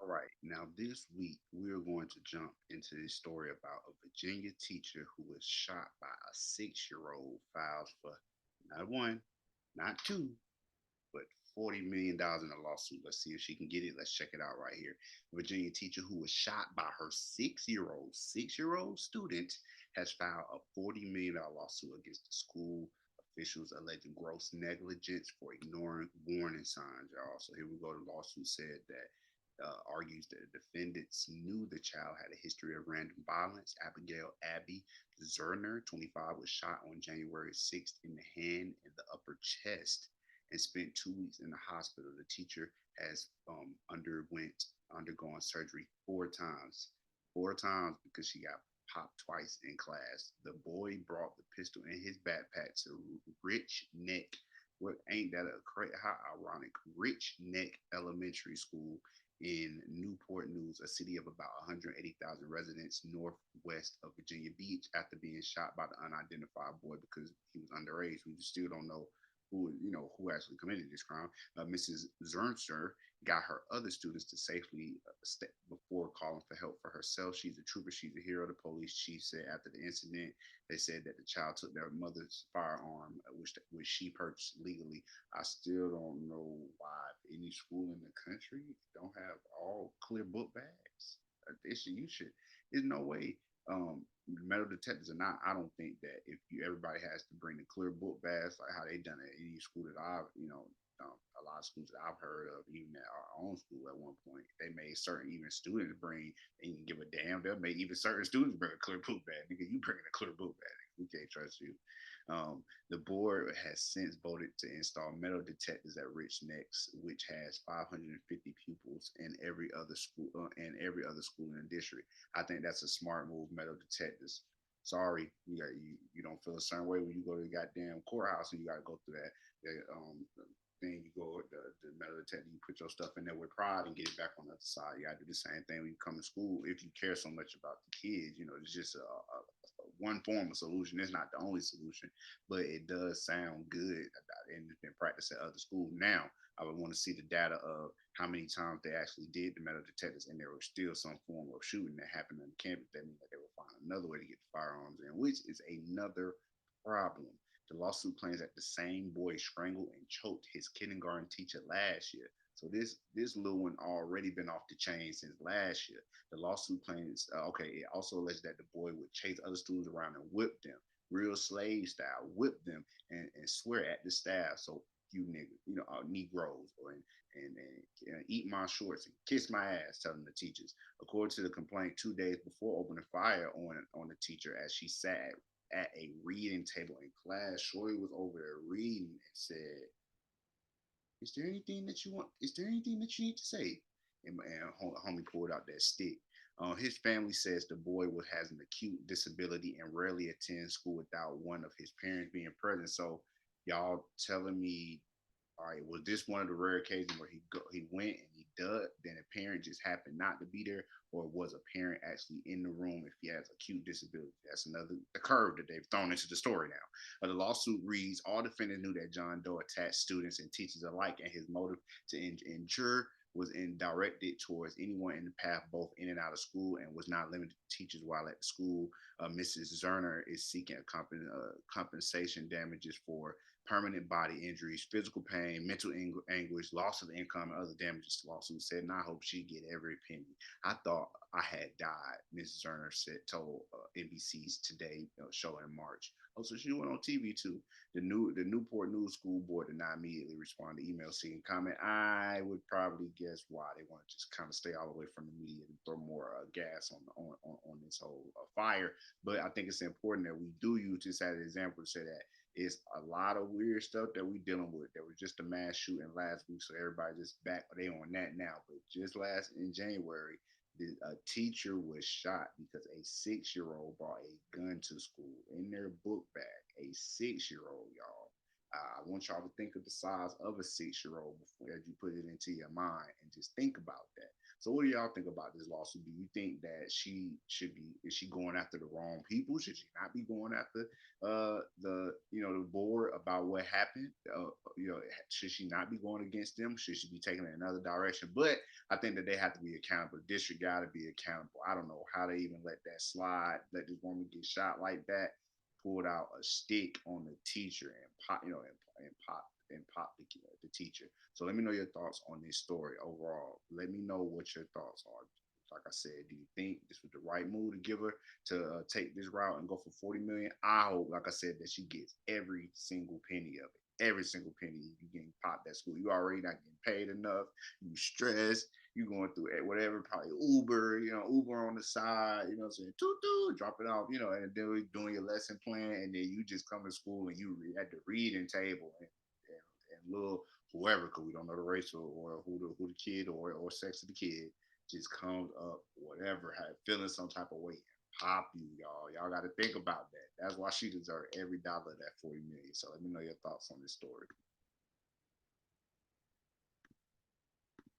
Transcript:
All right, now this week we're going to jump into this story about a Virginia teacher who was shot by a 6-year-old, files for not one, not two, but $40 million in a lawsuit. Let's see if she can get it. Let's check it out right here. A Virginia teacher who was shot by her 6-year old student has filed a $40 million lawsuit against the school officials alleging gross negligence for ignoring warning signs, y'all. So here we go. The lawsuit said that argues that the defendants knew the child had a history of random violence. Abigail 25, was shot on January 6th in the hand and the upper chest and spent 2 weeks in the hospital. The teacher has undergone surgery four times because she got popped twice in class. The boy brought the pistol in his backpack to Rich Neck. What ain't that a crazy? How ironic! Rich Neck Elementary School in Newport News, a city of about 180,000 residents northwest of Virginia Beach, after being shot by the unidentified boy because he was underage. We still don't know who actually committed this crime. Mrs. Zernster got her other students to safely step before calling for help for herself. She's a trooper. She's a hero. The police chief said after the incident, they said that the child took their mother's firearm, which she purchased legally. I still don't know why any school in the country don't have all clear book bags. You should. There's no way. Metal detectors are not. I don't think that if everybody has to bring the clear book bags like how they done it at any school that a lot of schools that I've heard of, even at our own school at one point, they made certain even students bring. They didn't give a damn. They'll make even certain students bring a clear book bag. Nigga, you bringing a clear book bag? We can't trust you. The board has since voted to install metal detectors at Rich Necks, which has 550 pupils in every other school in the district. I think that's a smart move. Metal detectors. Sorry, you don't feel a certain way when you go to the goddamn courthouse and you got to go through that thing. You go with the metal detector, you put your stuff in there with pride and get it back on the other side. You got to do the same thing when you come to school. If you care so much about the kids, it's just a one form of solution. It's not the only solution, but it does sound good and it's been practiced at other schools. Now, I would want to see the data of how many times they actually did the metal detectors and there was still some form of shooting that happened on campus. That means that they will find another way to get the firearms in, which is another problem. The lawsuit claims that the same boy strangled and choked his kindergarten teacher last year. So this little one already been off the chain since last year. The lawsuit claims it also alleges that the boy would chase other students around and whip them, real slave style, whip them and swear at the staff. So you niggas, Negroes, and eat my shorts and kiss my ass, telling the teachers. According to the complaint, 2 days before opening fire on the teacher as she sat at a reading table in class, Shorty was over there reading and said, "Is there anything that you want? Is there anything that you need to say?" And homie pulled out that stick. His family says the boy has an acute disability and rarely attends school without one of his parents being present. So, y'all telling me, all right, was this one of the rare occasions where he went and he did, then a parent just happened not to be there, or was a parent actually in the room if he has acute disability? That's another the curve that they've thrown into the story now. The lawsuit reads, all defendants knew that John Doe attacked students and teachers alike, and his motive to injure was directed towards anyone in the path both in and out of school and was not limited to teachers while at the school. Mrs. Zerner is seeking compensation damages for permanent body injuries, physical pain, mental anguish, loss of income, and other damages. The lawsuit said, and I hope she get every penny. I thought I had died, Mrs. Zerner told NBC's Today show in March. Oh, so she went on TV too. The Newport News School Board did not immediately respond to email seeking comment. I would probably guess why they want to just kind of stay all the way from the media and throw more gas on this whole fire. But I think it's important that we do use this as an example to say that it's a lot of weird stuff that we dealing with. There was just a mass shooting last week, so everybody just back. They on that now, but just last in January, a teacher was shot because a 6-year-old brought a gun to school in their book bag. A 6-year-old, y'all. I want y'all to think of the size of a 6-year-old before as you put it into your mind and just think about that. So what do y'all think about this lawsuit? Do you think that she should be, is she going after the wrong people? Should she not be going after the, the board about what happened? Should she not be going against them? Should she be taking it another direction? But I think that they have to be accountable. The district got to be accountable. I don't know how they even let that slide, let this woman get shot like that, pulled out a stick on the teacher and pop, the teacher. So let me know your thoughts on this story overall. Let me know what your thoughts are. Like I said, do you think this was the right move to give her to take this route and go for 40 million? I hope, like I said, that she gets every single penny of it. Every single penny you getting popped at school. You already not getting paid enough. You stressed. You going through whatever, probably Uber, Uber on the side, what I'm saying, toot toot, drop it off, and then we doing your lesson plan, and then you just come to school and you at the reading table and little whoever, because we don't know the race or who the kid or sex of the kid, just comes up, whatever, feeling some type of way, pop you, y'all. Y'all got to think about that. That's why she deserves every dollar of that 40 million. So let me know your thoughts on this story.